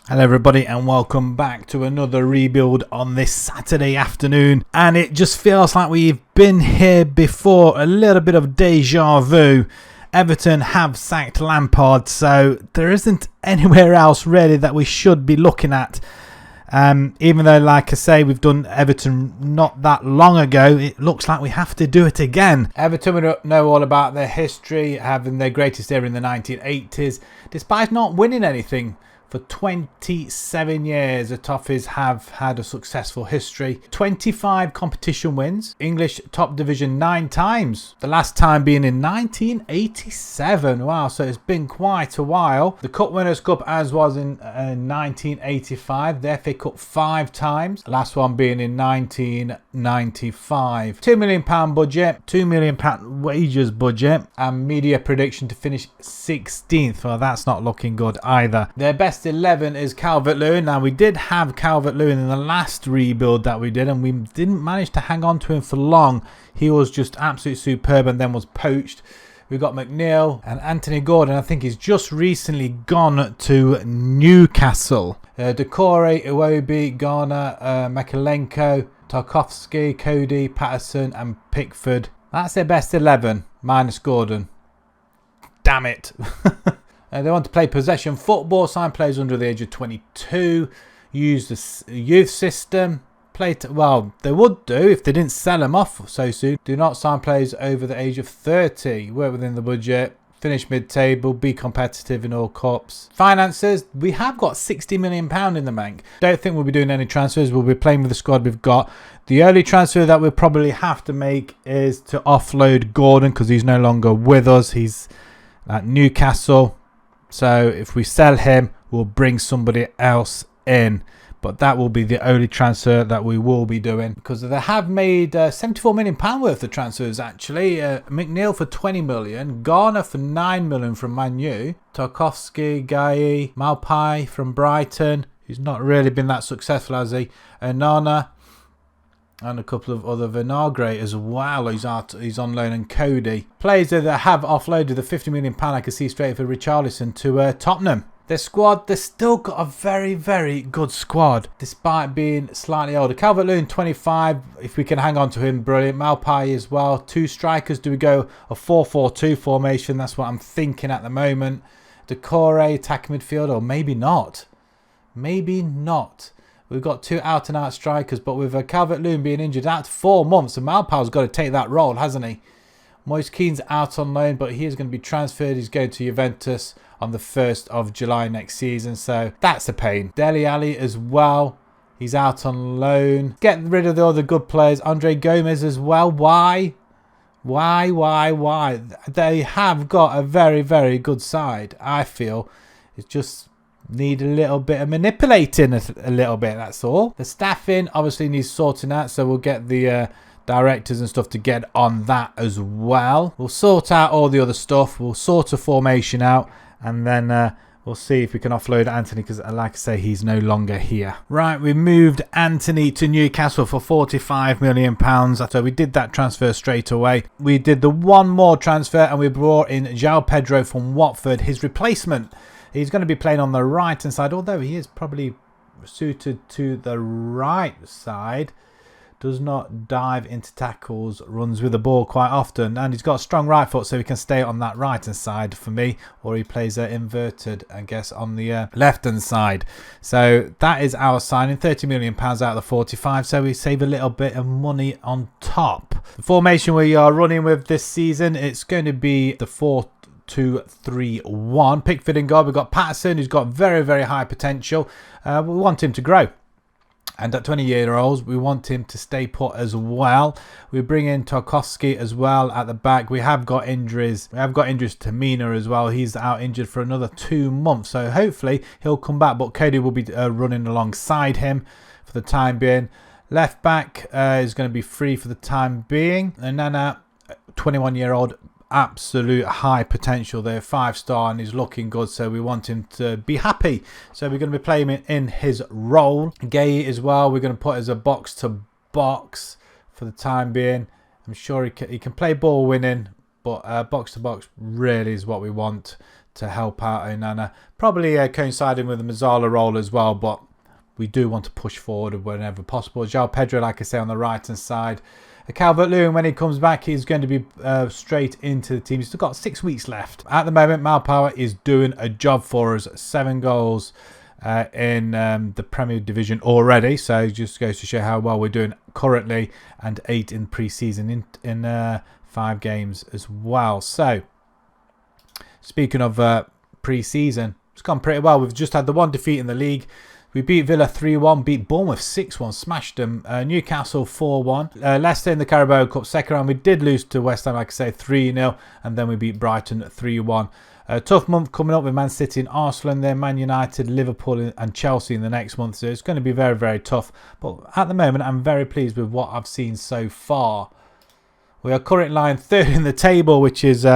Hello everybody and welcome back to another rebuild on this Saturday afternoon, and it just feels like we've been here before. A little bit of deja vu. Everton have sacked Lampard, so there isn't anywhere else really that we should be looking at. Even though, like I say, we've done Everton not that long ago, it looks like we have to do it again. Everton, we know all about their history, having their greatest era in the 1980s, despite not winning anything. For 27 years, the Toffees have had a successful history. 25 competition wins. English top division 9 times. The last time being in 1987. Wow, so it's been quite a while. The Cup Winners' Cup as was in 1985. The FA Cup 5 times. The last one being in 1995. £2 million budget. £2 million wages budget. And media prediction to finish 16th. Well, that's not looking good either. Their best 11 is Calvert-Lewin. Now, we did have Calvert-Lewin in the last rebuild that we did, and we didn't manage to hang on to him for long. He was just absolutely superb and then was poached. We've got McNeil and Anthony Gordon. I think he's just recently gone to Newcastle. Decore, Iwobi, Garner, Makalenko, Tarkovsky, Cody, Patterson and Pickford. That's their best 11 minus Gordon. Damn it. They want to play possession football, sign players under the age of 22, use the youth system, well, they would do if they didn't sell them off so soon. Do not sign players over the age of 30, work within the budget, finish mid-table, be competitive in all cups. Finances, we have got £60 million in the bank. Don't think we'll be doing any transfers. We'll be playing with the squad we've got. The only transfer that we'll probably have to make is to offload Gordon because he's no longer with us. He's at Newcastle. So if we sell him, we'll bring somebody else in. But that will be the only transfer that we will be doing. Because they have made £74 million worth of transfers, actually. McNeil for £20 million. Garner for £9 million from Man U. Tarkovsky, Guy, Malpai from Brighton, who's not really been that successful, has he? Onana. And a couple of other Vinagre as well. He's on loan, and Cody. Players that have offloaded the £50 million, I can see straight for Richarlison to Tottenham. Their squad, they've still got a very, very good squad, despite being slightly older. Calvert-Lewin, 25. If we can hang on to him, brilliant. Malpai as well. 2 strikers. Do we go a 4-4-2 formation? That's what I'm thinking at the moment. Decore, attacking midfield, or maybe not. Maybe not. We've got 2 out-and-out strikers, but with Calvert-Lewin being injured out 4 months, and Malpau's got to take that role, hasn't he? Moise Keane's out on loan, but he is going to be transferred. He's going to Juventus on the 1st of July next season, so that's a pain. Dele Alli as well. He's out on loan. Get rid of the other good players. Andre Gomez as well. Why? Why? They have got a very, very good side, I feel. It's just need a little bit of manipulating a little bit, that's all. The staffing obviously needs sorting out, so we'll get the directors and stuff to get on that as well. We'll sort out all the other stuff. We'll sort a formation out, and then we'll see if we can offload Anthony, because like I say, he's no longer here. Right, we moved Anthony to Newcastle for £45 million. So we did that transfer straight away. We did the one more transfer, and we brought in João Pedro from Watford, his replacement. He's going to be playing on the right-hand side, although he is probably suited to the right side. Does not dive into tackles, runs with the ball quite often, and he's got a strong right foot, so he can stay on that right-hand side for me, or he plays inverted, I guess, on the left-hand side. So that is our signing, £30 million out of the 45, so we save a little bit of money on top. The formation we are running with this season, it's going to be the 4-2-3-1. Pickford in goal. We've got Patterson, who's got very, very high potential. We want him to grow. And at 20-year-olds, we want him to stay put as well. We bring in Tarkovsky as well at the back. We have got injuries. We have got injuries to Mina as well. He's out injured for another 2 months. So hopefully he'll come back. But Cody will be running alongside him for the time being. Left back is going to be free for the time being. And Nana, 21-year-old, absolute high potential there, 5-star, and he's looking good, so we want him to be happy, so we're going to be playing him in his role. Gay as well, we're going to put as a box to box for the time being. I'm sure he can play ball winning, but box to box really is what we want to help out Onana. Probably coinciding with the Mazzala role as well, but we do want to push forward whenever possible. João Pedro, like I say, on the right-hand side. Calvert-Lewin, when he comes back, he's going to be straight into the team. He's still got 6 weeks left. At the moment, Malpower is doing a job for us. 7 goals in the Premier Division already. So it just goes to show how well we're doing currently. And 8 in pre-season in 5 games as well. So, speaking of pre-season, it's gone pretty well. We've just had the 1 defeat in the league. We beat Villa 3-1, beat Bournemouth 6-1, smashed them. Newcastle 4-1. Leicester in the Carabao Cup second round. We did lose to West Ham, like I say, 3-0. And then we beat Brighton 3-1. A tough month coming up with Man City and Arsenal, and then Man United, Liverpool and Chelsea in the next month. So it's going to be very, very tough. But at the moment, I'm very pleased with what I've seen so far. We are currently lying 3rd in the table, which is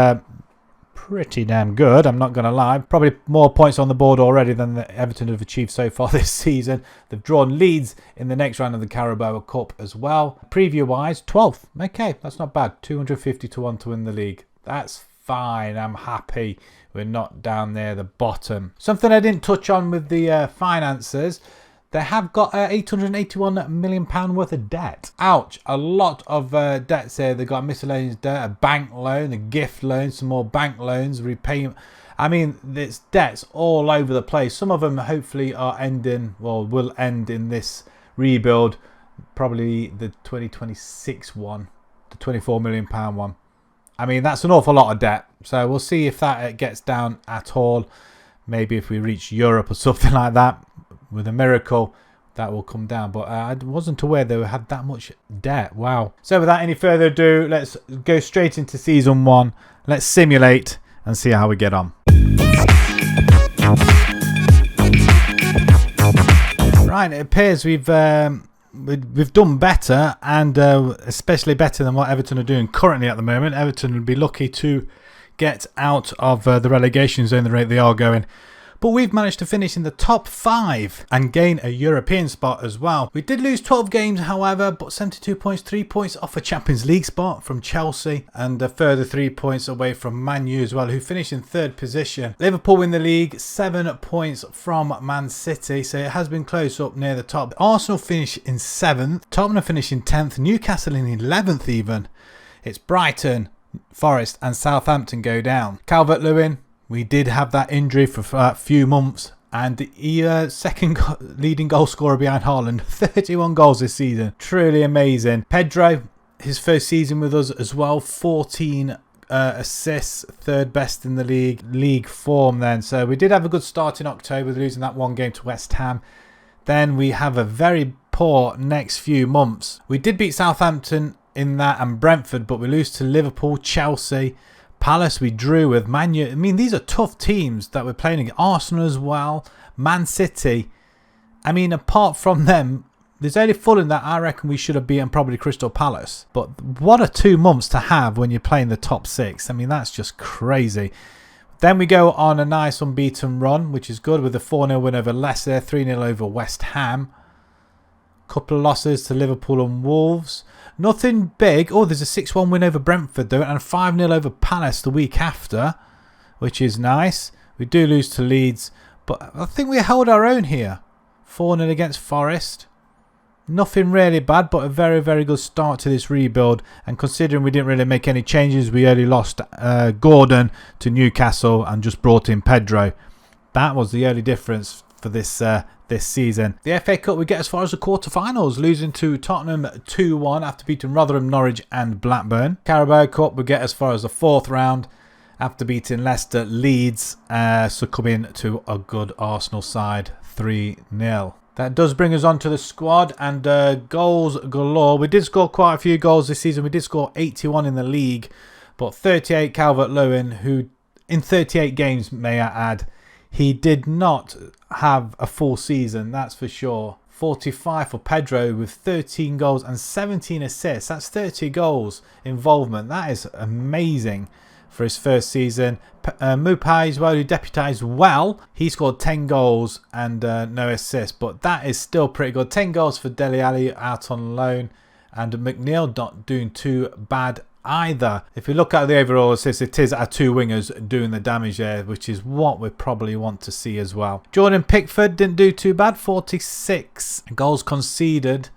pretty damn good, I'm not going to lie. Probably more points on the board already than the Everton have achieved so far this season. They've drawn Leeds in the next round of the Carabao Cup as well. Preview-wise, 12th. Okay, that's not bad. 250 to 1 to win the league. That's fine. I'm happy we're not down there the bottom. Something I didn't touch on with the finances. They have got £881 million worth of debt. Ouch. A lot of debts here. They've got miscellaneous debt, a bank loan, a gift loan, some more bank loans, repayment. I mean, there's debts all over the place. Some of them hopefully are ending, well, will end in this rebuild. Probably the 2026 one, the £24 million one. I mean, that's an awful lot of debt. So we'll see if that gets down at all. Maybe if we reach Europe or something like that. With a miracle, that will come down. But I wasn't aware they had that much debt. Wow. So without any further ado, let's go straight into Season 1. Let's simulate and see how we get on. Right, it appears we've done better, and especially better than what Everton are doing currently at the moment. Everton would be lucky to get out of the relegation zone the rate they are going. But we've managed to finish in the top 5 and gain a European spot as well. We did lose 12 games, however, but 72 points, 3 points off a Champions League spot from Chelsea, and a further 3 points away from Man U as well, who finished in 3rd position. Liverpool win the league, 7 points from Man City, so it has been close up near the top. Arsenal finish in 7th, Tottenham finish in 10th, Newcastle in 11th even. It's Brighton, Forest and Southampton go down. Calvert-Lewin, we did have that injury for a few months, and the second leading goal scorer behind Haaland, 31 goals this season. Truly amazing. Pedro, his first season with us as well, 14 assists, 3rd best in the league form then. So we did have a good start in October, losing that 1 game to West Ham. Then we have a very poor next few months. We did beat Southampton in that and Brentford, but we lose to Liverpool, Chelsea, Palace we drew with, Man U. I mean, these are tough teams that we're playing against. Arsenal as well, Man City. I mean, apart from them, there's only Fulham that I reckon we should have beaten, probably Crystal Palace. But what a 2 months to have when you're playing the top 6. I mean, that's just crazy. Then we go on a nice unbeaten run, which is good, with a 4-0 win over Leicester, 3-0 over West Ham. Couple of losses to Liverpool and Wolves. Nothing big. Oh, there's a 6-1 win over Brentford though, and a 5-0 over Palace the week after, which is nice. We do lose to Leeds, but I think we held our own here. 4-0 against Forest. Nothing really bad, but a very, very good start to this rebuild. And considering we didn't really make any changes, we only lost Gordon to Newcastle and just brought in Pedro. That was the only difference for this season. The FA Cup, we get as far as the quarterfinals, losing to Tottenham 2-1 after beating Rotherham, Norwich and Blackburn. Carabao Cup, we get as far as the 4th round after beating Leicester, Leeds, succumbing to a good Arsenal side 3-0. That does bring us on to the squad, and goals galore. We did score quite a few goals this season. We did score 81 in the league, but 38 Calvert-Lewin, who in 38 games, may I add, he did not have a full season, that's for sure. 45 for Pedro with 13 goals and 17 assists. That's 30 goals involvement. That is amazing for his first season. Mupai as well, who deputised well. He scored 10 goals and no assists, but that is still pretty good. 10 goals for Dele Alli out on loan, and McNeil not doing too bad either. If you look at the overall assists, it is our two wingers doing the damage there, which is what we probably want to see as well. Jordan Pickford didn't do too bad, 46 goals conceded,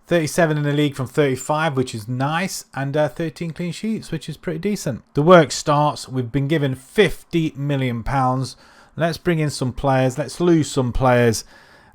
37 in the league from 35, which is nice, and 13 clean sheets, which is pretty decent. The work starts. We've been given £50 million. Let's bring in some players. Let's lose some players.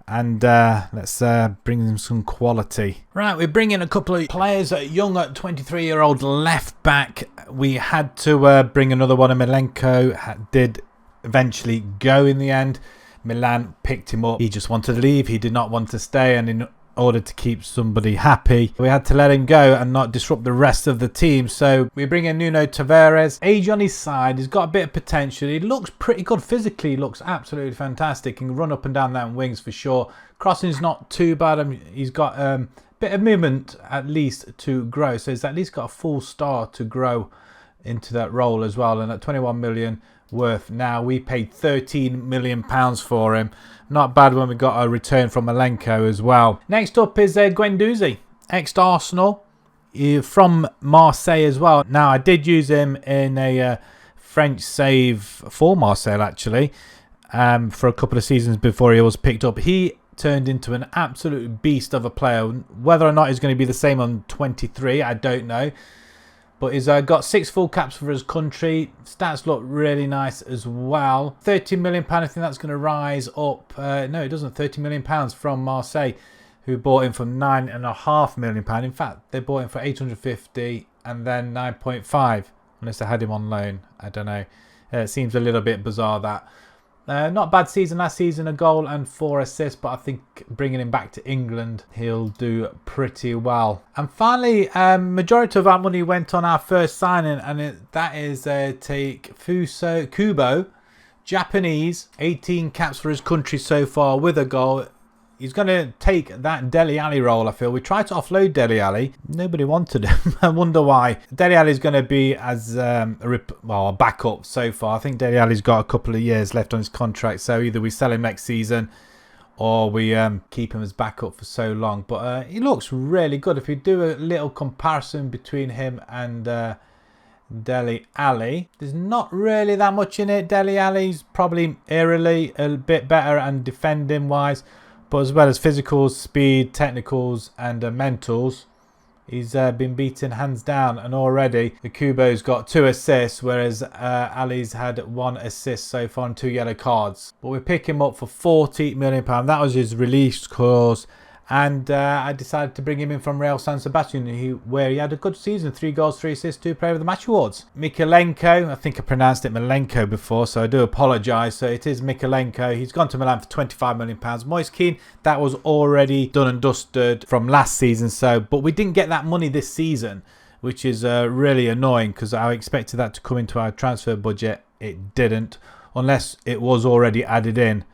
And let's bring them some quality. Right, we bring in a couple of players. A young 23-year-old left back. We had to bring another one. Milenko did eventually go in the end. Milan picked him up. He just wanted to leave. He did not want to stay. And in order to keep somebody happy, we had to let him go and not disrupt the rest of the team. So we bring in Nuno Tavares. Age on his side. He's got a bit of potential. He looks pretty good physically. He looks absolutely fantastic. He can run up and down that wings for sure. Crossing's not too bad. I mean, he's got a bit of movement at least to grow. So he's at least got a full star to grow into that role as well. And at 21 million worth now, we paid £13 million for him. Not bad when we got a return from Milenko as well. Next up is Guendouzi, ex-Arsenal, from Marseille as well. Now, I did use him in a French save for Marseille, actually, for a couple of seasons before he was picked up. He turned into an absolute beast of a player. Whether or not he's going to be the same on 23, I don't know. But he's got 6 full caps for his country. Stats look really nice as well. £30 million, I think that's going to rise up. No, it doesn't. £30 million from Marseille, who bought him for £9.5 million. In fact, they bought him for 850 and then 9.5, unless they had him on loan. I don't know. It seems a little bit bizarre that. Not bad season last season, a goal and 4 assists, but I think bringing him back to England, he'll do pretty well. And finally, majority of our money went on our first signing, and that is take Fuso Kubo, Japanese, 18 caps for his country so far with a goal. He's going to take that Dele Alli role, I feel. We tried to offload Dele Alli. Nobody wanted him. I wonder why. Dele Alli is going to be as a backup so far. I think Dele Alli's got a couple of years left on his contract. So either we sell him next season or we keep him as backup for so long. But he looks really good. If you do a little comparison between him and Dele Alli, there's not really that much in it. Dele Alli's probably aerially a bit better and defending wise. But as well as physicals, speed, technicals and mentals, he's been beaten hands down. And already the Kubo's got 2 assists, whereas Ali's had 1 assist so far and 2 yellow cards. But we pick him up for £40 million. That was his release clause. And I decided to bring him in from Real San Sebastian, where he had a good season. 3 goals, 3 assists, 2 Player of the Match awards. Mikalenko, I think I pronounced it Milenko before, so I do apologise. So it is Mikalenko. He's gone to Milan for £25 million. Moise Kean, that was already done and dusted from last season. But we didn't get that money this season, which is really annoying because I expected that to come into our transfer budget. It didn't, unless it was already added in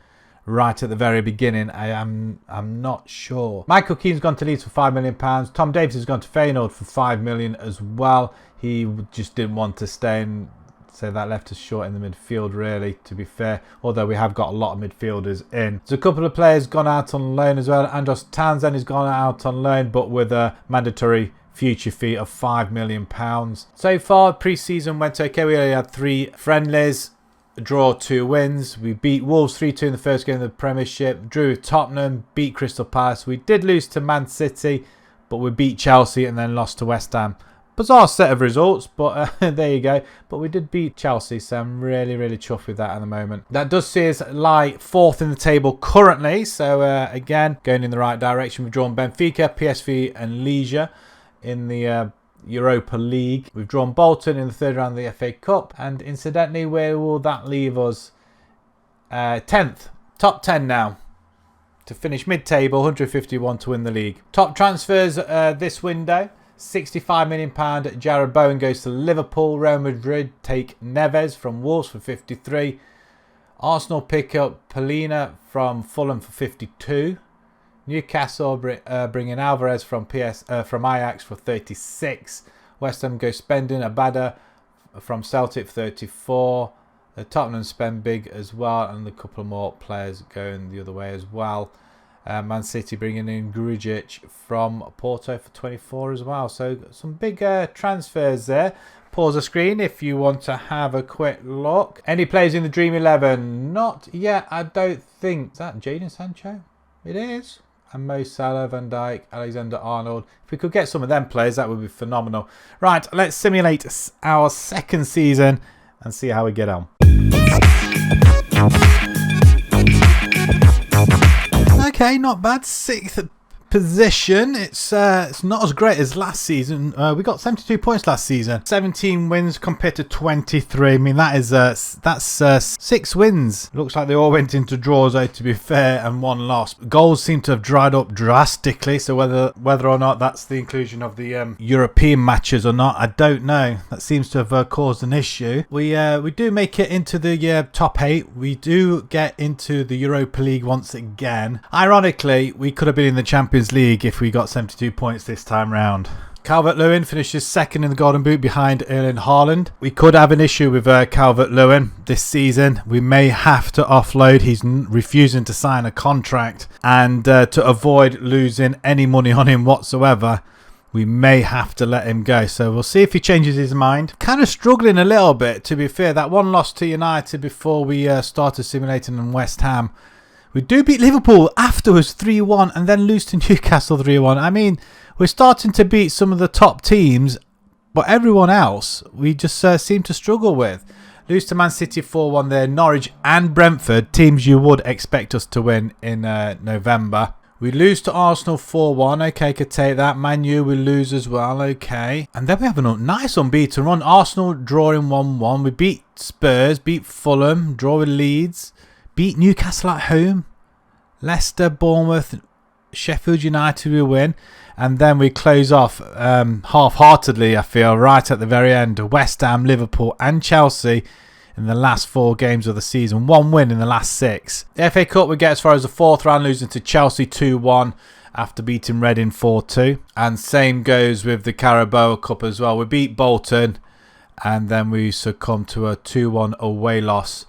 right at the very beginning. I'm not sure. Michael Keane's gone to Leeds for £5 million. Tom Davies has gone to Feyenoord for £5 million as well. He just didn't want to stay, and so that left us short in the midfield, really, to be fair. Although we have got a lot of midfielders in. There's a couple of players gone out on loan as well. Andros Townsend has gone out on loan, but with a mandatory future fee of £5 million. So far, pre-season went okay. We only had 3 friendlies. A draw, 2 wins. We beat Wolves 3-2 in the first game of the Premiership. Drew with Tottenham, beat Crystal Palace. We did lose to Man City, but we beat Chelsea and then lost to West Ham. Bizarre set of results, but there you go. But we did beat Chelsea, so I'm really, really chuffed with that at the moment. That does see us lie 4th in the table currently. So again, going in the right direction. We've drawn Benfica, PSV and Legia in the Europa League. We've drawn Bolton in the 3rd round of the FA Cup, and incidentally, where will that leave us? 10th, top 10 now, to finish mid-table, 151 to win the league. Top transfers this window: £65 million. Jared Bowen goes to Liverpool. Real Madrid take Neves from Wolves for 53. Arsenal pick up Polina from Fulham for 52. Newcastle bring in Alvarez from Ajax for 36. West Ham go spending Abada from Celtic for 34. Tottenham spend big as well, and a couple more players going the other way as well. Man City bringing in Grujic from Porto for 24 as well. So some big transfers there. Pause the screen if you want to have a quick look. Any players in the Dream 11? Not yet, I don't think. Is that Jadon Sancho? It is. And Mo Salah, Van Dijk, Alexander-Arnold. If we could get some of them players, that would be phenomenal. Right, let's simulate our second season and see how we get on. Okay, not bad. 6th position. It's not as great as last season. We got 72 points last season. 17 wins compared to 23. I mean, that's 6 wins. Looks like they all went into draws, though, to be fair, and 1 loss. Goals seem to have dried up drastically. So whether or not that's the inclusion of the European matches or not, I don't know. That seems to have caused an issue. We do make it into the top 8. We do get into the Europa League once again. Ironically, we could have been in the Champions League if we got 72 points this time round. Calvert-Lewin finishes 2nd in the Golden Boot behind Erling Haaland. We could have an issue with Calvert-Lewin this season. We may have to offload. He's refusing to sign a contract, and to avoid losing any money on him whatsoever, we may have to let him go. So we'll see if he changes his mind. Kind of struggling a little bit, to be fair. That 1 loss to United before we started simulating in West Ham. We do beat Liverpool afterwards 3-1 and then lose to Newcastle 3-1. I mean, we're starting to beat some of the top teams, but everyone else we just seem to struggle with. Lose to Man City 4-1 there. Norwich and Brentford, teams you would expect us to win in November. We lose to Arsenal 4-1. Okay, could take that. Man U we lose as well. Okay. And then we have a nice unbeaten run. Arsenal drawing 1-1. We beat Spurs, beat Fulham, draw with Leeds. Beat Newcastle at home. Leicester, Bournemouth, Sheffield United we win. And then we close off half-heartedly, I feel, right at the very end. West Ham, Liverpool and Chelsea in the last 4 games of the season. 1 win in the last 6. The FA Cup we get as far as the 4th round, losing to Chelsea 2-1 after beating Reading 4-2. And same goes with the Carabao Cup as well. We beat Bolton and then we succumb to a 2-1 away loss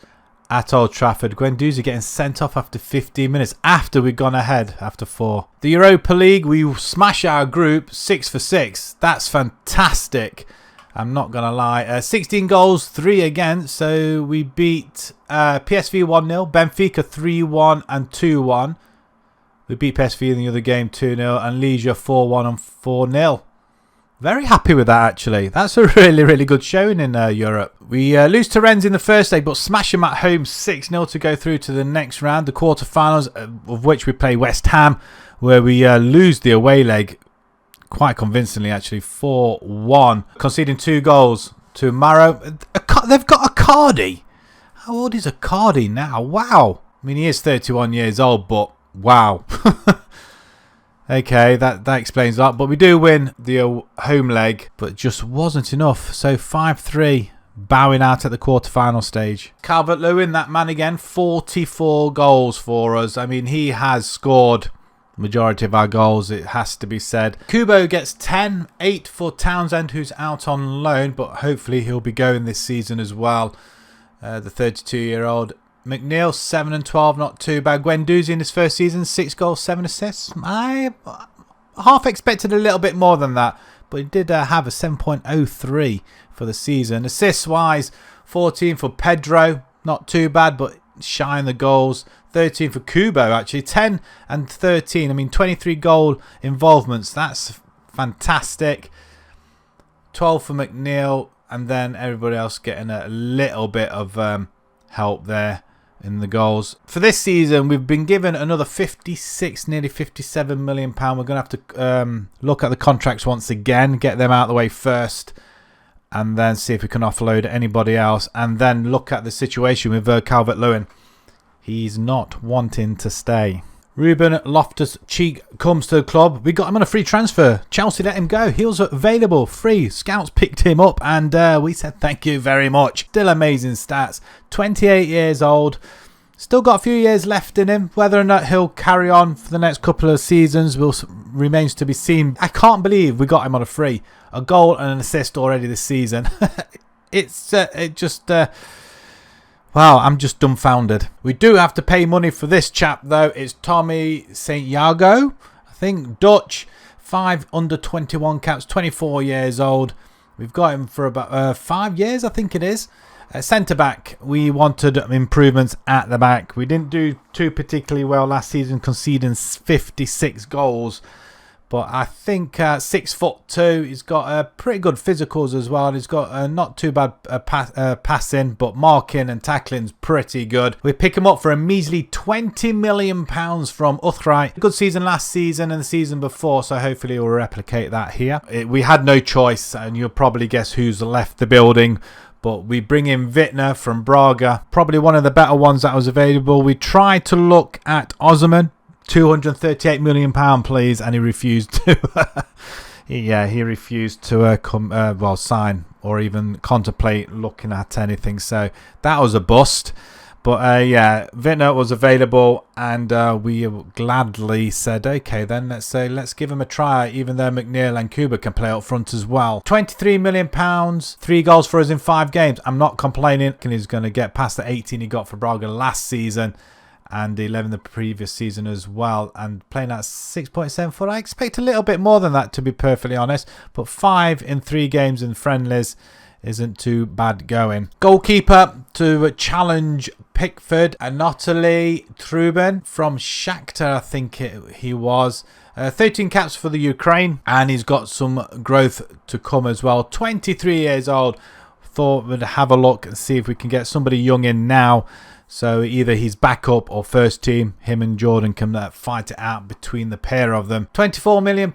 at Old Trafford. Guendouzi getting sent off after 15 minutes after we'd gone ahead after 4. The Europa League, we smash our group 6 for 6. That's fantastic. I'm not going to lie. 16 goals, 3 against. So we beat PSV 1-0, Benfica 3-1 and 2-1. We beat PSV in the other game 2-0 and Legia 4-1 and 4-0. Very happy with that, actually. That's a really, really good showing in Europe. We lose to Rennes in the first leg, but smash them at home 6-0 to go through to the next round. The quarterfinals, of which we play West Ham, where we lose the away leg quite convincingly, actually, 4-1. Conceding 2 goals to Maro. They've got Icardi. How old is Icardi now? Wow. I mean, he is 31 years old, but wow. Okay, that explains that. But we do win the home leg, but just wasn't enough. So 5-3, bowing out at the quarterfinal stage. Calvert-Lewin, that man again, 44 goals for us. I mean, he has scored the majority of our goals, it has to be said. Kubo gets 10, 8 for Townsend, who's out on loan, but hopefully he'll be going this season as well. The 32-year-old. McNeil, 7 and 12, not too bad. Guendouzi in his first season, 6 goals, 7 assists. I half expected a little bit more than that, but he did have a 7.03 for the season. Assists-wise, 14 for Pedro, not too bad, but shy in the goals. 13 for Kubo, actually. 10 and 13. I mean, 23 goal involvements. That's fantastic. 12 for McNeil, and then everybody else getting a little bit of help there in the goals. For this season, we've been given another 56, nearly 57 million pound. We're going to have to look at the contracts once again, get them out of the way first, and then see if we can offload anybody else, and then look at the situation with Calvert-Lewin. He's not wanting to stay. Ruben Loftus-Cheek comes to the club. We got him on a free transfer. Chelsea let him go. He was available, free. Scouts picked him up and we said thank you very much. Still amazing stats. 28 years old. Still got a few years left in him. Whether or not he'll carry on for the next couple of seasons remains to be seen. I can't believe we got him on a free. A goal and an assist already this season. Well, Wow, I'm just dumbfounded. We do have to pay money for this chap, though. It's Tommy St. Jago, I think, Dutch, 5 under 21 caps, 24 years old. We've got him for about 5 years, I think it is. Centre-back, we wanted improvements at the back. We didn't do too particularly well last season, conceding 56 goals. But I think 6'2", he's got pretty good physicals as well. He's got not too bad passing, but marking and tackling's pretty good. We pick him up for a measly £20 million from Utrecht. Good season last season and the season before, so hopefully we'll replicate that here. We had no choice, and you'll probably guess who's left the building. But we bring in Wittner from Braga, probably one of the better ones that was available. We tried to look at Osman. £238 million, please, and he refused to. he refused to sign or even contemplate looking at anything. So that was a bust. But Wittner was available, and we gladly said, okay, then let's give him a try. Even though McNeil and Kuba can play up front as well. £23 million, 3 goals for us in 5 games. I'm not complaining. He's going to get past the 18 he got for Braga last season. And 11 the previous season as well, and playing at 6.7 foot. I expect a little bit more than that, to be perfectly honest, but 5 in 3 games in friendlies isn't too bad going. Goalkeeper to challenge Pickford, Anatoly Trubin from Shakhtar, I think he was. 13 caps for the Ukraine, and he's got some growth to come as well. 23 years old. Thought we'd have a look and see if we can get somebody young in now. So either he's backup or first team. Him and Jordan can fight it out between the pair of them. £24 million.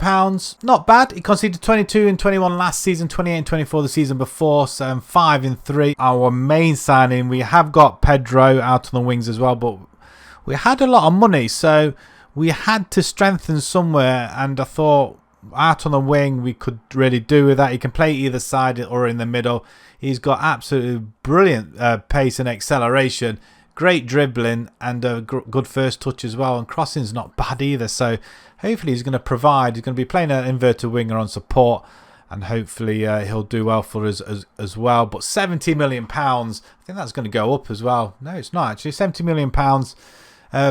Not bad. He conceded 22 and 21 last season, 28 and 24 the season before. So 5 in 3. Our main signing, we have got Pedro out on the wings as well. But we had a lot of money. So we had to strengthen somewhere. And I thought out on the wing we could really do with that. He can play either side or in the middle. He's got absolutely brilliant pace and acceleration. Great dribbling and a good first touch as well. And crossing's not bad either. So hopefully he's going to provide. He's going to be playing an inverted winger on support. And hopefully he'll do well for us as well. But £70 million. I think that's going to go up as well. No, it's not actually. £70 million.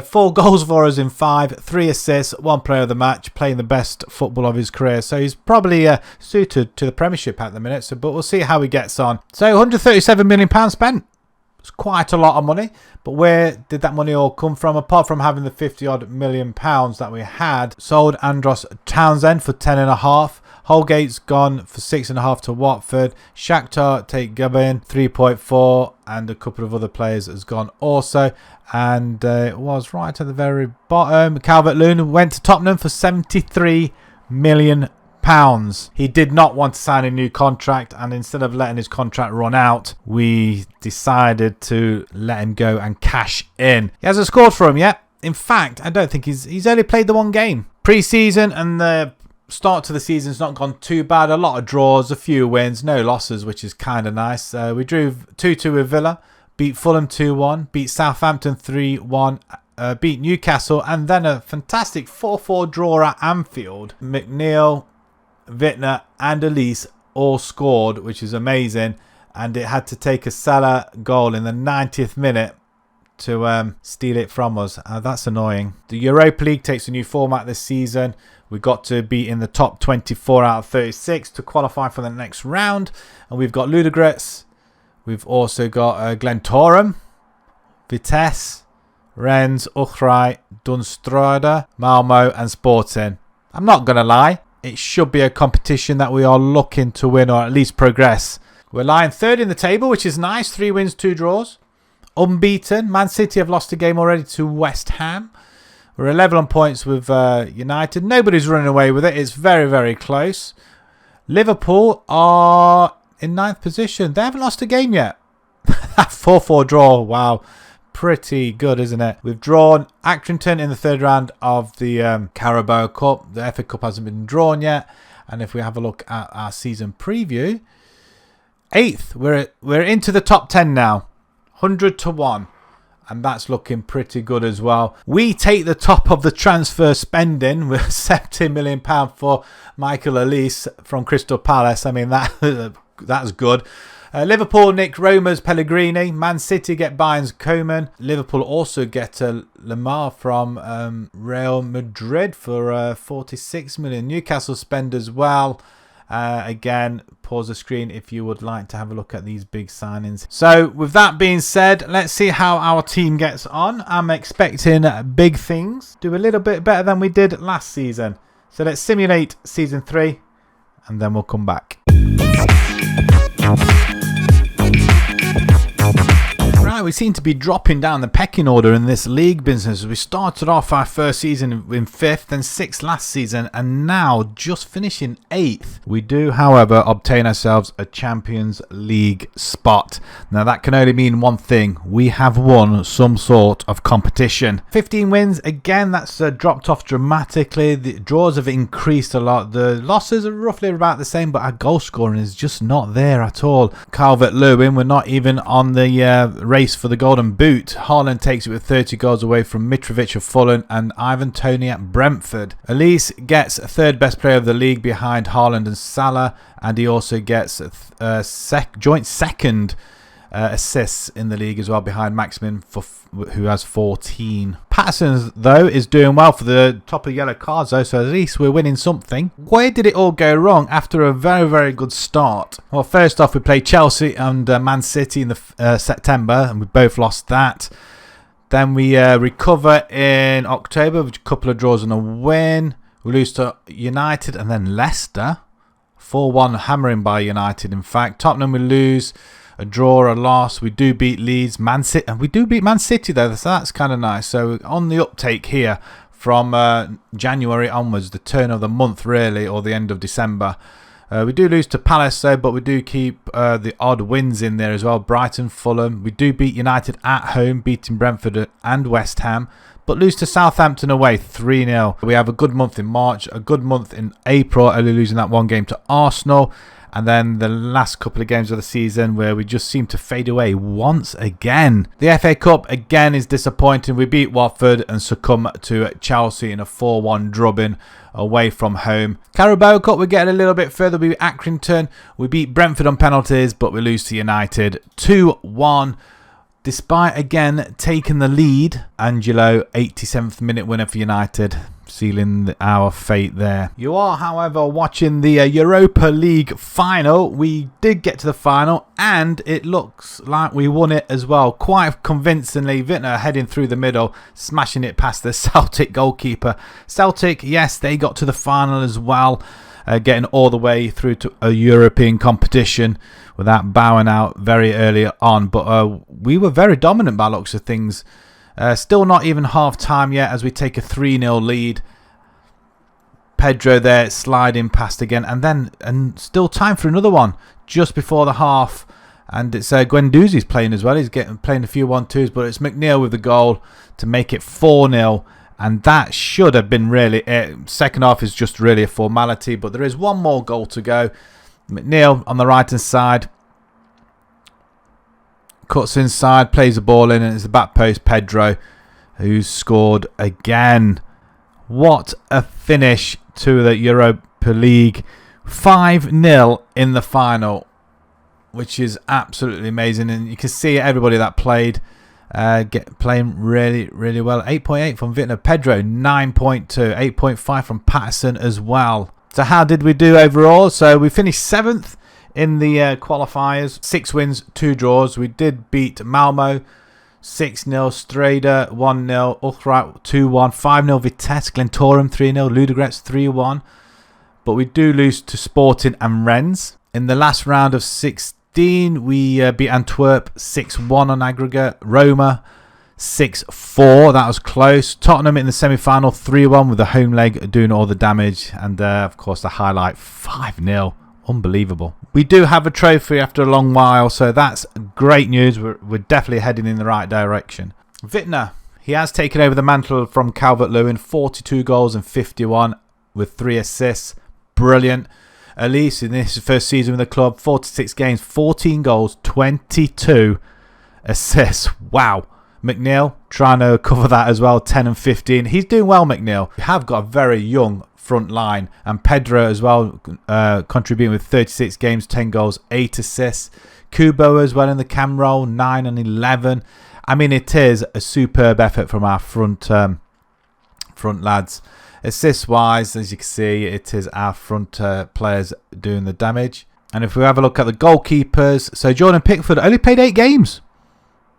4 goals for us in 5. 3 assists. 1 player of the match. Playing the best football of his career. So he's probably suited to the Premiership at the minute. But we'll see how he gets on. So £137 million spent. It's quite a lot of money, but where did that money all come from? Apart from having the 50-odd million pounds that we had, sold Andros Townsend for 10.5. Holgate's gone for 6.5 to Watford. Shakhtar take Gabin 3.4, and a couple of other players has gone also. And it was right at the very bottom. Calvert-Lewin went to Tottenham for £73 million. He did not want to sign a new contract, and instead of letting his contract run out, we decided to let him go and cash in. He hasn't scored for him yet. In fact, I don't think he's only played the 1 game. Pre-season and the start to the season's not gone too bad. A lot of draws, a few wins, no losses, which is kind of nice. We drew 2-2 with Villa, beat Fulham 2-1, beat Southampton 3-1, beat Newcastle, and then a fantastic 4-4 draw at Anfield. McNeil, Wittner and Elise all scored, which is amazing, and it had to take a Salah goal in the 90th minute to steal it from us. That's annoying. The Europa League takes a new format this season. We got to be in the top 24 out of 36 to qualify for the next round, and we've got Ludogorets. We've also got Glentoran, Vitesse, Rennes, Utrecht, Dunstrada, Malmo and Sporting. I'm not going to lie. It should be a competition that we are looking to win or at least progress. We're lying 3rd in the table, which is nice. 3 wins, 2 draws. Unbeaten. Man City have lost a game already to West Ham. We're 11 on points with United. Nobody's running away with it. It's very, very close. Liverpool are in 9th position. They haven't lost a game yet. 4-4 draw. Wow. Pretty good, isn't it? We've drawn Accrington in the 3rd round of the Carabao Cup. The FA Cup hasn't been drawn yet. And if we have a look at our season preview, 8th. We're into the top 10 now. 100 to 1. And that's looking pretty good as well. We take the top of the transfer spending with £70 million for Michael Elise from Crystal Palace. I mean, that's good. Liverpool nick Roma's Pellegrini. Man City get Bayern's Koeman. Liverpool also get Lamar from Real Madrid for 46 million. Newcastle spend as well. Again, pause the screen if you would like to have a look at these big signings. So with that being said, let's see how our team gets on. I'm expecting big things. Do a little bit better than we did last season. So let's simulate season 3 and then we'll come back. Right, we seem to be dropping down the pecking order in this league business. We started off our first season in 5th, then 6th last season, and now just finishing 8th. We do, however, obtain ourselves a Champions League spot. Now that can only mean one thing: we have won some sort of competition. 15 wins, again, that's dropped off dramatically. The draws have increased a lot. The losses are roughly about the same, but our goal scoring is just not there at all. Calvert-Lewin, we're not even on the race for the golden boot. Haaland takes it with 30 goals away from Mitrovic of Fulham and Ivan Toney at Brentford. Elise gets third best player of the league behind Haaland and Salah, and he also gets joint second assists in the league as well behind Maximin, who has 14. Patterson, though, is doing well for the top of yellow cards, though, so at least we're winning something. Where did it all go wrong after a very, very good start? Well, first off, we played Chelsea and Man City in the September, and we both lost that. Then we recover in October with a couple of draws and a win. We lose to United and then Leicester. 4-1 hammering by United, in fact. Tottenham we lose. A draw, a loss. We do beat Leeds, Man City, and we do beat Man City though, so that's kind of nice. So on the uptake here from January onwards, the turn of the month really, or the end of December. We do lose to Palace though, but we do keep the odd wins in there as well. Brighton, Fulham. We do beat United at home, beating Brentford and West Ham, but lose to Southampton away 3-0. We have a good month in March, a good month in April, only losing that one game to Arsenal. And then the last couple of games of the season where we just seem to fade away once again. The FA Cup again is disappointing. We beat Watford and succumb to Chelsea in a 4-1 drubbing away from home. Carabao Cup, we get a little bit further. We beat Accrington. We beat Brentford on penalties, but we lose to United 2-1. Despite again taking the lead, Angelo, 87th minute winner for United, sealing our fate there. You are, however, watching the Europa League final. We did get to the final, and it looks like we won it as well, quite convincingly. Wittner heading through the middle, smashing it past the Celtic goalkeeper. Celtic, yes, they got to the final as well, getting all the way through to a European competition without bowing out very early on. But we were very dominant by looks of things. Still not even half time yet as we take a 3-0 lead. Pedro there sliding past again, and still time for another one just before the half. And it's Guendouzi's playing as well. He's playing a few 1-2s, but it's McNeil with the goal to make it 4-0. And that should have been really it. Second half is just really a formality, but there is one more goal to go. McNeil on the right hand side cuts inside, plays the ball in, and it's the back post. Pedro, who's scored again. What a finish to the Europa League. 5-0 in the final, which is absolutely amazing. And you can see everybody that played playing really, really well. 8.8 from Wittner. Pedro, 9.2. 8.5 from Patterson as well. So how did we do overall? So we finished 7th in the qualifiers. 6 wins, 2 draws. We did beat Malmo 6-0, Strada 1-0, Utrecht 2-1, 5-0 Vitesse, Glentoran 3-0, Ludogorets 3-1. But we do lose to Sporting and Rennes. In the last round of 16, we beat Antwerp 6-1 on aggregate. Roma 6-4, that was close. Tottenham in the semi-final 3-1 with the home leg doing all the damage. And of course the highlight 5-0. Unbelievable. We do have a trophy after a long while, so that's great news. We're definitely heading in the right direction. Wittner, he has taken over the mantle from Calvert-Lewin. 42 goals and 51 with 3 assists. Brilliant. Elise in his first season with the club, 46 games, 14 goals, 22 assists. Wow. McNeil, trying to cover that as well, 10 and 15. He's doing well, McNeil. We have got a very young front line, and Pedro as well, contributing with 36 games, 10 goals, 8 assists. Kubo as well in the cam role, 9 and 11. I mean, it is a superb effort from our front lads. Assist wise, as you can see, it is our front players doing the damage. And if we have a look at the goalkeepers, so Jordan Pickford only played 8 games.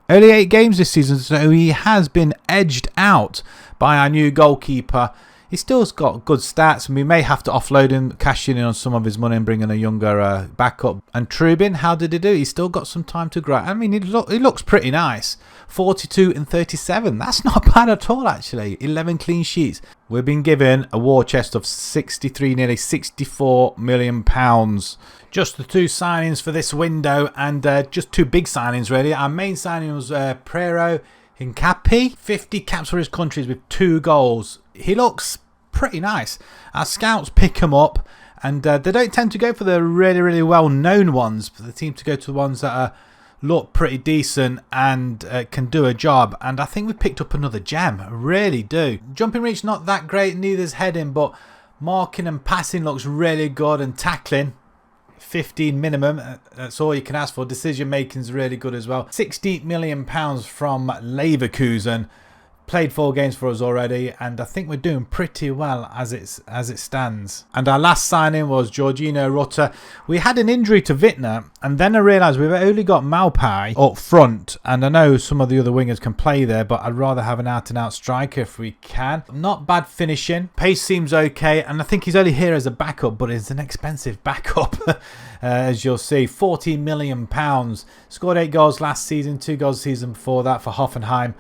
Only 8 games this season, so he has been edged out by our new goalkeeper. He's still got good stats, and we may have to offload him, cash in on some of his money and bring in a younger backup. And Trubin, how did he do? He's still got some time to grow. I mean, he looks pretty nice. 42 and 37. That's not bad at all, actually. 11 clean sheets. We've been given a war chest of 63, nearly 64 million pounds. Just the 2 signings for this window, and just 2 big signings, really. Our main signing was Prero Hincapi. 50 caps for his countries with 2 goals. He looks pretty nice. Our scouts pick him up, and they don't tend to go for the really, really well-known ones, but they seem to go to the ones that look pretty decent and can do a job. And I think we picked up another gem. I really do. Jumping reach, not that great, neither's heading, but marking and passing looks really good, and tackling, 15 minimum. That's all you can ask for. Decision making is really good as well. 60 million pounds from Leverkusen. Played 4 games for us already, and I think we're doing pretty well as it stands. And our last signing was Georgino Rutter. We had an injury to Wittner, and then I realised we've only got Maupai up front, and I know some of the other wingers can play there, but I'd rather have an out-and-out striker if we can. Not bad finishing. Pace seems okay, and I think he's only here as a backup, but it's an expensive backup. As you'll see, 14 million pounds. Scored 8 goals last season, 2 goals the season before that for Hoffenheim.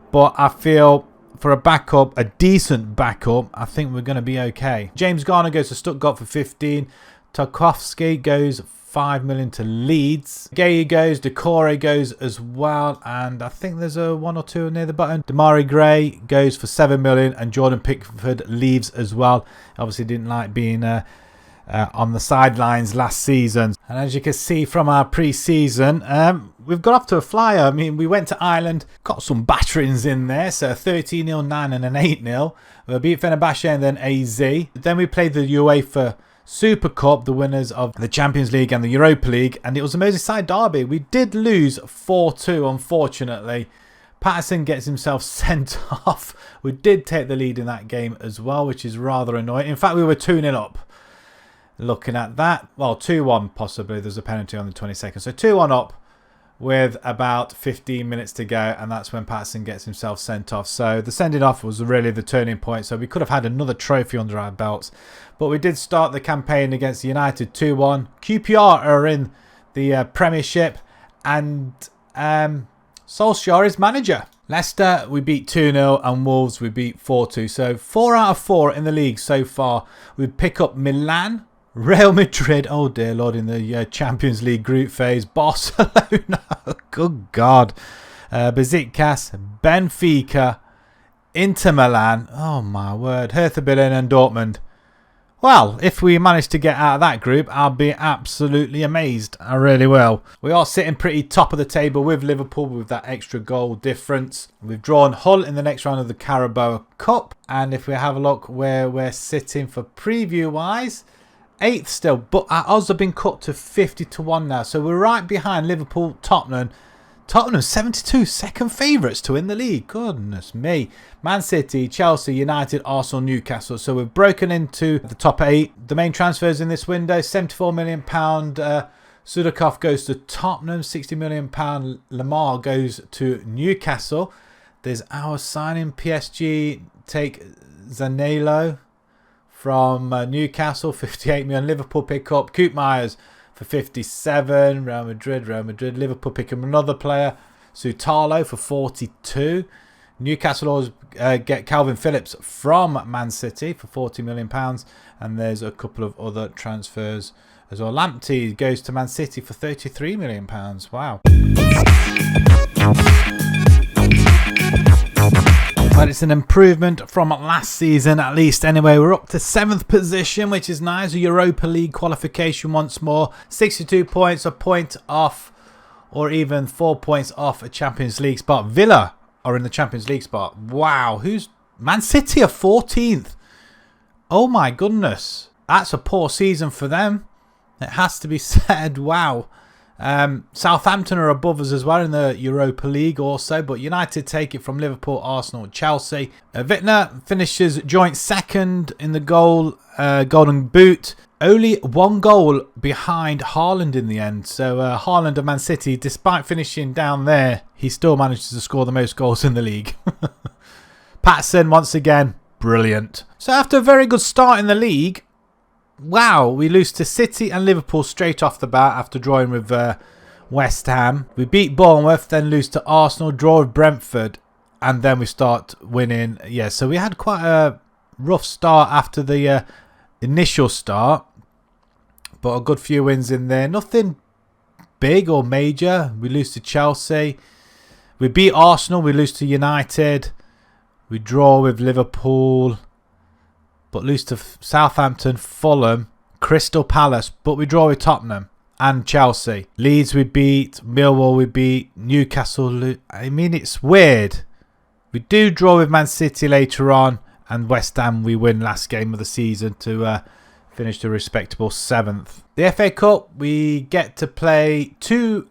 But I feel for a backup, a decent backup, I think we're going to be okay. James Garner goes to Stuttgart for 15. Tarkowski goes 5 million to Leeds. Gay goes, Decore goes as well. And I think there's a 1 or 2 near the button. Damari Gray goes for 7 million. And Jordan Pickford leaves as well. Obviously didn't like being on the sidelines last season. And as you can see from our pre-season, we've got off to a flyer. I mean, we went to Ireland, got some batterings in there. So 13-0, 9 and an 8-0. We beat Fenerbahce and then AZ. Then we played the UEFA Super Cup, the winners of the Champions League and the Europa League. And it was a Merseyside derby. We did lose 4-2, unfortunately. Patterson gets himself sent off. We did take the lead in that game as well, which is rather annoying. In fact, we were 2-0 up. Looking at that, well, 2-1 possibly. There's a penalty on the 22nd. So 2-1 up with about 15 minutes to go, and that's when Patterson gets himself sent off. So the sending off was really the turning point. So we could have had another trophy under our belts. But we did start the campaign against United 2-1. QPR are in the Premiership, and Solskjaer is manager. Leicester, we beat 2-0, and Wolves, we beat 4-2. So 4 out of 4 in the league so far. We pick up Milan, Real Madrid, oh dear Lord, in the Champions League group phase. Barcelona, good God. Besiktas, Benfica, Inter Milan, oh my word. Hertha Berlin and Dortmund. Well, if we manage to get out of that group, I'll be absolutely amazed. I really will. We are sitting pretty top of the table with Liverpool with that extra goal difference. We've drawn Hull in the next round of the Carabao Cup. And if we have a look where we're sitting for preview-wise, 8th still, but our odds have been cut to 50-1 now. So we're right behind Liverpool, Tottenham. Tottenham 72, second favourites to win the league. Goodness me. Man City, Chelsea, United, Arsenal, Newcastle. So we've broken into the top 8. The main transfers in this window, £74 million. Sudakov goes to Tottenham, £60 million. Lamar goes to Newcastle. There's our signing. PSG take Zanello from Newcastle, 58 million. Liverpool pick up Coop Myers for 57. Real Madrid. Liverpool pick up another player, Sutalo, for 42. Newcastle always get Calvin Phillips from Man City for £40 million. And there's a couple of other transfers as well. Lamptey goes to Man City for £33 million. Wow. But it's an improvement from last season, at least. Anyway, we're up to 7th position, which is nice. A Europa League qualification once more. 62 points, a point off, or even 4 points off a Champions League spot. Villa are in the Champions League spot. Wow, who's Man City are 14th. Oh my goodness, that's a poor season for them. It has to be said. Wow. Southampton are above us as well in the Europa League also, but United take it from Liverpool, Arsenal, Chelsea. Wittner finishes joint second in the Golden Boot. Only 1 goal behind Haaland in the end. So Haaland of Man City, despite finishing down there, he still manages to score the most goals in the league. Patson, once again, brilliant. So after a very good start in the league, wow, we lose to City and Liverpool straight off the bat after drawing with West Ham. We beat Bournemouth, then lose to Arsenal, draw with Brentford, and then we start winning. Yeah, so we had quite a rough start after the initial start, but a good few wins in there. Nothing big or major. We lose to Chelsea. We beat Arsenal. We lose to United. We draw with Liverpool, but lose to Southampton, Fulham, Crystal Palace, but we draw with Tottenham and Chelsea. Leeds we beat, Millwall we beat, Newcastle. I mean, it's weird. We do draw with Man City later on, and West Ham we win last game of the season to finish the respectable 7th. The FA Cup, we get to play 2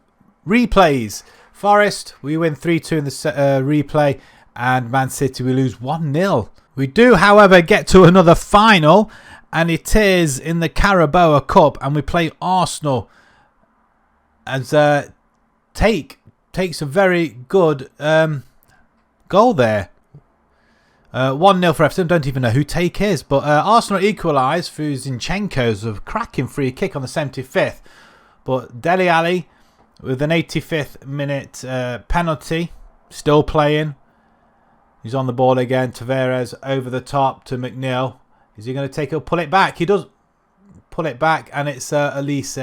replays. Forest, we win 3-2 in the replay, and Man City we lose 1-0. We do, however, get to another final, and it is in the Carabao Cup, and we play Arsenal as takes a very good goal there. 1-0 for Everton. Don't even know who Take is, but Arsenal equalise through Zinchenko's a cracking free kick on the 75th. But Dele Alli with an 85th minute penalty, still playing. He's on the ball again. Tavares over the top to McNeil. Is he going to take it or pull it back? He does pull it back, and it's Elise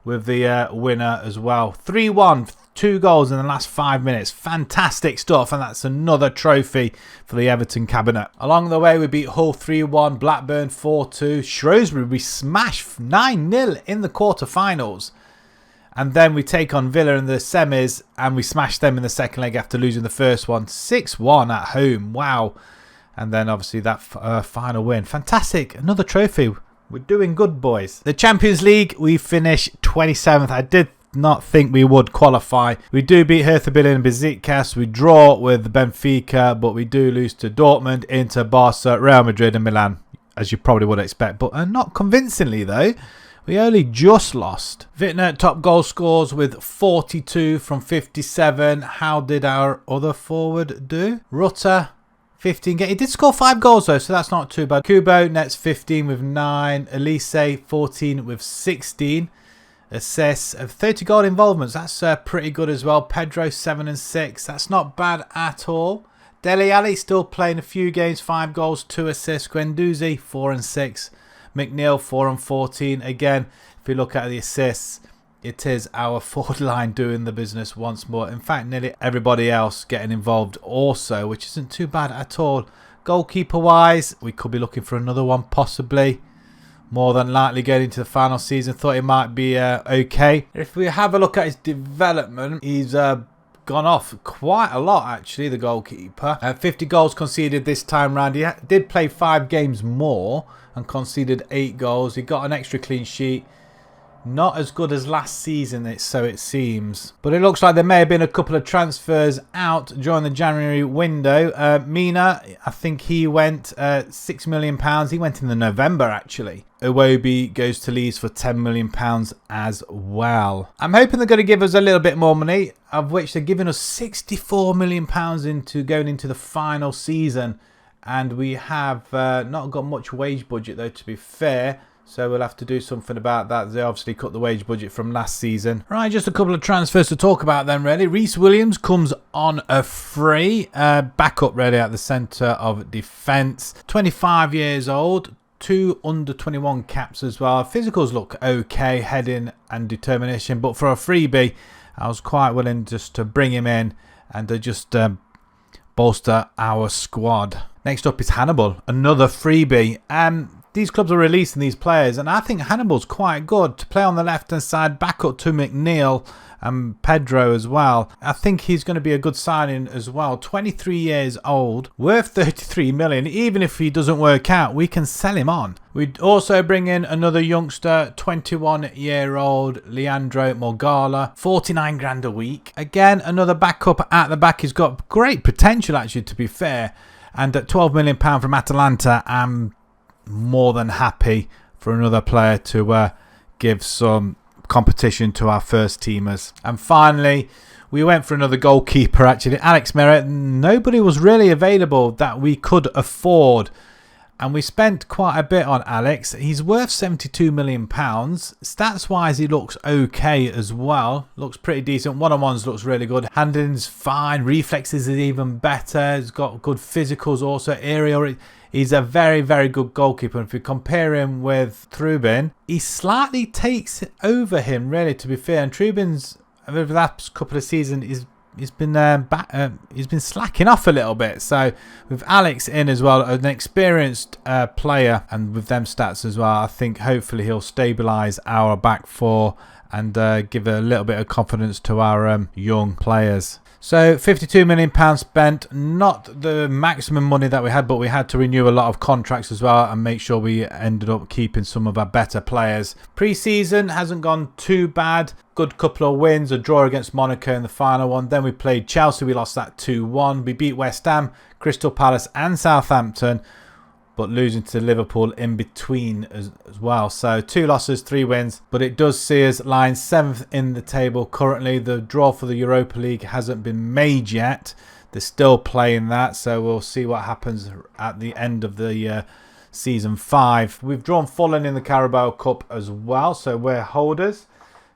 with the winner as well. 3-1, 2 goals in the last 5 minutes. Fantastic stuff, and that's another trophy for the Everton cabinet. Along the way, we beat Hull 3-1, Blackburn 4-2. Shrewsbury, we smashed 9-0 in the quarterfinals. And then we take on Villa in the semis, and we smash them in the second leg after losing the first one. 6-1 at home. Wow. And then obviously that final win. Fantastic. Another trophy. We're doing good, boys. The Champions League, we finished 27th. I did not think we would qualify. We do beat Hertha Berlin and Besiktas. We draw with Benfica, but we do lose to Dortmund, Inter, Barca, Real Madrid and Milan, as you probably would expect. But not convincingly, though. We only just lost. Wittner top goal scores with 42 from 57. How did our other forward do? Rutter, 15. He did score 5 goals though, so that's not too bad. Kubo nets 15 with 9. Elise 14 with 16 assists. 30 goal involvements. That's pretty good as well. Pedro 7 and 6. That's not bad at all. Dele Alli still playing a few games. 5 goals, 2 assists. Guendouzi 4 and 6. McNeil 4 and 14. Again, if you look at the assists, it is our forward line doing the business once more. In fact, nearly everybody else getting involved also, which isn't too bad at all. Goalkeeper wise, we could be looking for another one possibly. More than likely going into the final season. Thought it might be okay. If we have a look at his development, he's gone off quite a lot actually, the goalkeeper. 50 goals conceded this time round. He did play 5 games more and conceded 8 goals. He got an extra clean sheet. Not as good as last season, so it seems. But it looks like there may have been a couple of transfers out during the January window. Mina, I think he went £6 million. He went in the November, actually. Iwobi goes to Leeds for £10 million as well. I'm hoping they're going to give us a little bit more money, of which they're giving us £64 million going into the final season. And we have not got much wage budget, though, to be fair. So we'll have to do something about that. They obviously cut the wage budget from last season. Right, just a couple of transfers to talk about then, really. Reece Williams comes on a free. Backup, really, at the centre of defence. 25 years old. 2 under-21 caps as well. Physicals look okay, heading and determination. But for a freebie, I was quite willing just to bring him in and to just bolster our squad. Next up is Hannibal, another freebie. these clubs are releasing these players, and I think Hannibal's quite good to play on the left-hand side, back up to McNeil and Pedro as well. I think he's going to be a good signing as well. 23 years old, worth 33 million. Even if he doesn't work out, we can sell him on. We'd also bring in another youngster, 21-year-old Leandro Morgala, 49 grand a week. Again, another backup at the back. He's got great potential, actually, to be fair. And at £12 million from Atalanta, I'm more than happy for another player to give some competition to our first teamers. And finally, we went for another goalkeeper, actually. Alex Merritt. Nobody was really available that we could afford, and we spent quite a bit on Alex. He's worth £72 million. Stats wise, he looks okay as well. Looks pretty decent. One-on-ones looks really good. Handling's fine. Reflexes is even better. He's got good physicals also. Aerial. He's a very, very good goalkeeper. And if you compare him with Trubin, he slightly takes over him, really, to be fair. And Trubin's, over the last couple of seasons, he's been slacking off a little bit. So with Alex in as well, an experienced player, and with them stats as well, I think hopefully he'll stabilise our back four and give a little bit of confidence to our young players. So £52 million spent, not the maximum money that we had, but we had to renew a lot of contracts as well and make sure we ended up keeping some of our better players. Pre-season hasn't gone too bad. Good couple of wins, a draw against Monaco in the final one. Then we played Chelsea, we lost that 2-1. We beat West Ham, Crystal Palace and Southampton, but losing to Liverpool in between as well. So 2 losses, 3 wins, but it does see us lying 7th in the table currently. The draw for the Europa League hasn't been made yet. They're still playing that, so we'll see what happens at the end of the season 5. We've drawn Fulham in the Carabao Cup as well, so we're holders.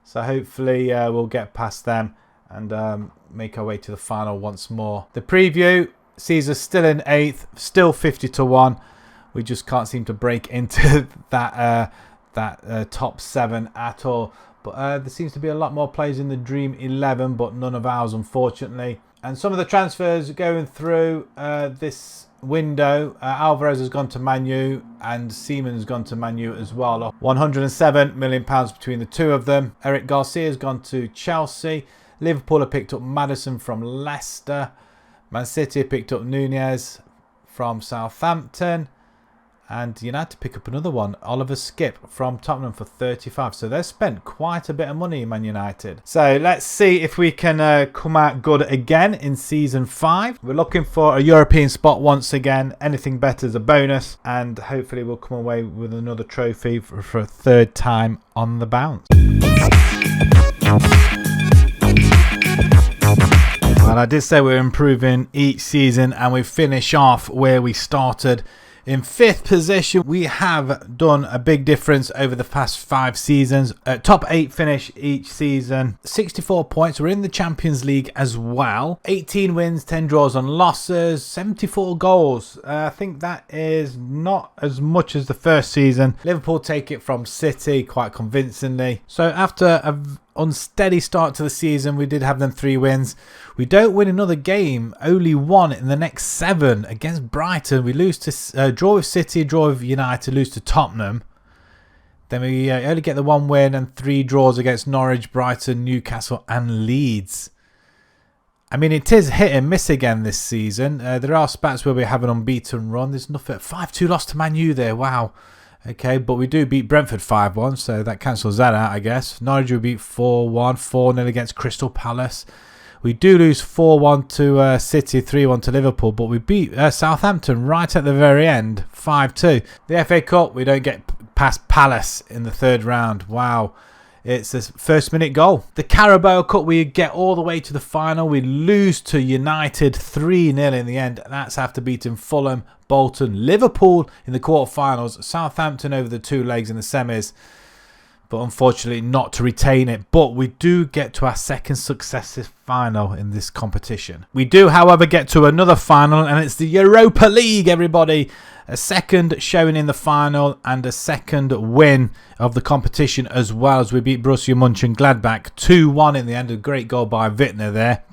So hopefully we'll get past them and make our way to the final once more. The preview sees us still in 8th, still 50-1. We just can't seem to break into that top 7 at all. But there seems to be a lot more players in the Dream 11, but none of ours, unfortunately. And some of the transfers going through this window. Alvarez has gone to Man U and Seaman has gone to Man U as well. £107 million between the two of them. Eric Garcia has gone to Chelsea. Liverpool have picked up Maddison from Leicester. Man City have picked up Nunez from Southampton. And United pick up another one, Oliver Skip from Tottenham for 35. So they've spent quite a bit of money, Man United. So let's see if we can come out good again in Season 5. We're looking for a European spot once again. Anything better is a bonus. And hopefully we'll come away with another trophy for a 3rd time on the bounce. And I did say we're improving each season, and we finish off where we started. In 5th position, we have done a big difference over the past 5 seasons. Top 8 finish each season. 64 points. We're in the Champions League as well. 18 wins, 10 draws and losses. 74 goals. I think that is not as much as the first season. Liverpool take it from City quite convincingly. So after a unsteady start to the season, we did have them 3 wins. We don't win another game, only 1 in the next 7 against Brighton. We lose to draw with City, draw with United, lose to Tottenham. Then we only get the 1 win and 3 draws against Norwich, Brighton, Newcastle and Leeds. I mean, it is hit and miss again this season. There are spats where we have an unbeaten run. There's nothing. 5-2 loss to Man U there. Wow. Okay, but we do beat Brentford 5-1, so that cancels that out, I guess. Norwich we beat 4-1, 4-0 against Crystal Palace. We do lose 4-1 to City, 3-1 to Liverpool, but we beat Southampton right at the very end, 5-2. The FA Cup, we don't get past Palace in the 3rd round. Wow. It's the first-minute goal. The Carabao Cup, we get all the way to the final. We lose to United 3-0 in the end. That's after beating Fulham, Bolton, Liverpool in the quarterfinals, Southampton over the 2 legs in the semis. But unfortunately not to retain it. But we do get to our 2nd successive final in this competition. We do, however, get to another final, and it's the Europa League, everybody. A 2nd showing in the final and a 2nd win of the competition, as well as we beat Borussia Mönchengladbach 2-1 in the end. A great goal by Wittner there.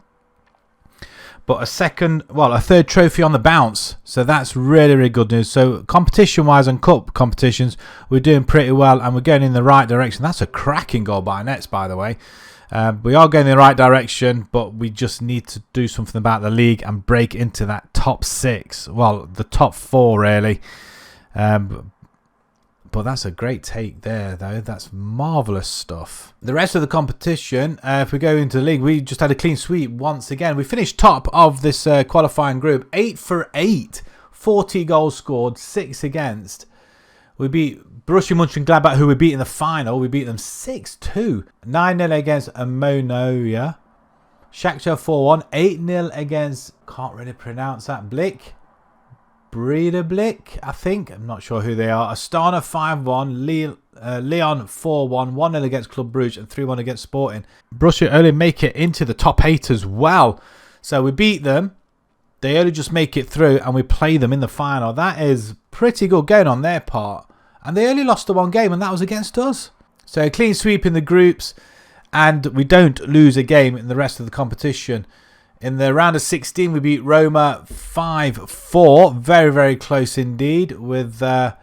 but a third trophy on the bounce. So that's really, really good news. So competition-wise and cup competitions, we're doing pretty well and we're going in the right direction. That's a cracking goal by Nets, by the way. We are going in the right direction, but we just need to do something about the league and break into that top 6. Well, the top 4 really. But that's a great take there, though. That's marvellous stuff. The rest of the competition, if we go into the league, we just had a clean sweep once again. We finished top of this qualifying group. 8 for 8. 40 goals scored, 6 against. We beat Borussia Mönchengladbach, who we beat in the final. We beat them 6-2. 9-0 against Amonoya. Shakhtar 4-1. 8-0 against, can't really pronounce that, Breidablik, I think. I'm not sure who they are. Astana 5-1. Leon 4-1. 1-0 against Club Brugge and 3-1 against Sporting. Borussia only make it into the top 8 as well. So we beat them. They only just make it through and we play them in the final. That is pretty good going on their part. And they only lost the 1 game and that was against us. So a clean sweep in the groups and we don't lose a game in the rest of the competition. In the round of 16 we beat Roma 5-4. Very, very close indeed with Wittner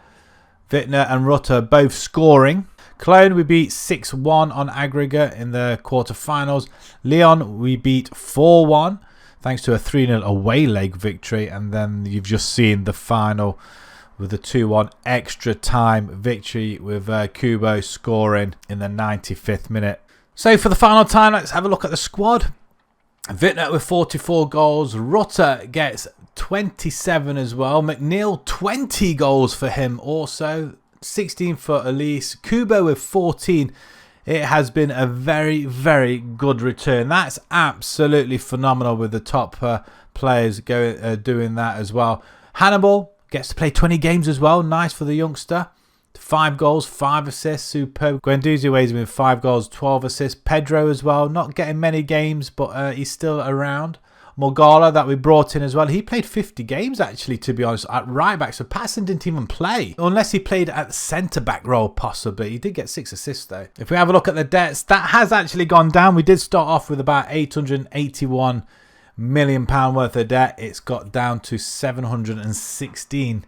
and Rutter both scoring. Cologne we beat 6-1 on aggregate in the quarterfinals. Lyon we beat 4-1. Thanks to a 3-0 away leg victory. And then you've just seen the final with a 2-1 extra time victory with Kubo scoring in the 95th minute. So for the final time, let's have a look at the squad. Wittner with 44 goals. Rutter gets 27 as well. McNeil, 20 goals for him also. 16 for Elise. Kubo with 14. It has been a very, very good return. That's absolutely phenomenal with the top players doing that as well. Hannibal gets to play 20 games as well. Nice for the youngster. 5 goals, 5 assists. Superb. Guendouzi weighs in with 5 goals, 12 assists. Pedro as well. Not getting many games, but he's still around. Morgala that we brought in as well. He played 50 games actually, to be honest, at right back. So Passon didn't even play. Unless he played at the centre back role possibly. He did get 6 assists though. If we have a look at the debts, that has actually gone down. We did start off with about £881 million worth of debt. It's got down to 716.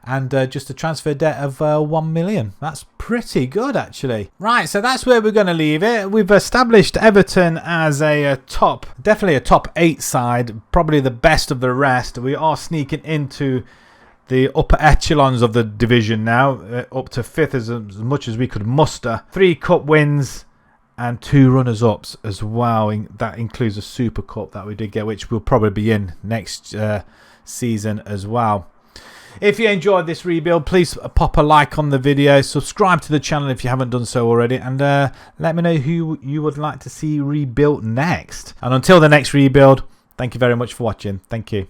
And just a transfer debt of 1 million. That's pretty good, actually. Right, so that's where we're going to leave it. We've established Everton as a definitely a top 8 side, probably the best of the rest. We are sneaking into the upper echelons of the division now, up to 5th as much as we could muster. 3 cup wins and 2 runners-ups as well. That includes a Super Cup that we did get, which we'll probably be in next season as well. If you enjoyed this rebuild, please pop a like on the video, subscribe to the channel if you haven't done so already, and let me know who you would like to see rebuilt next. And until the next rebuild, thank you very much for watching. Thank you.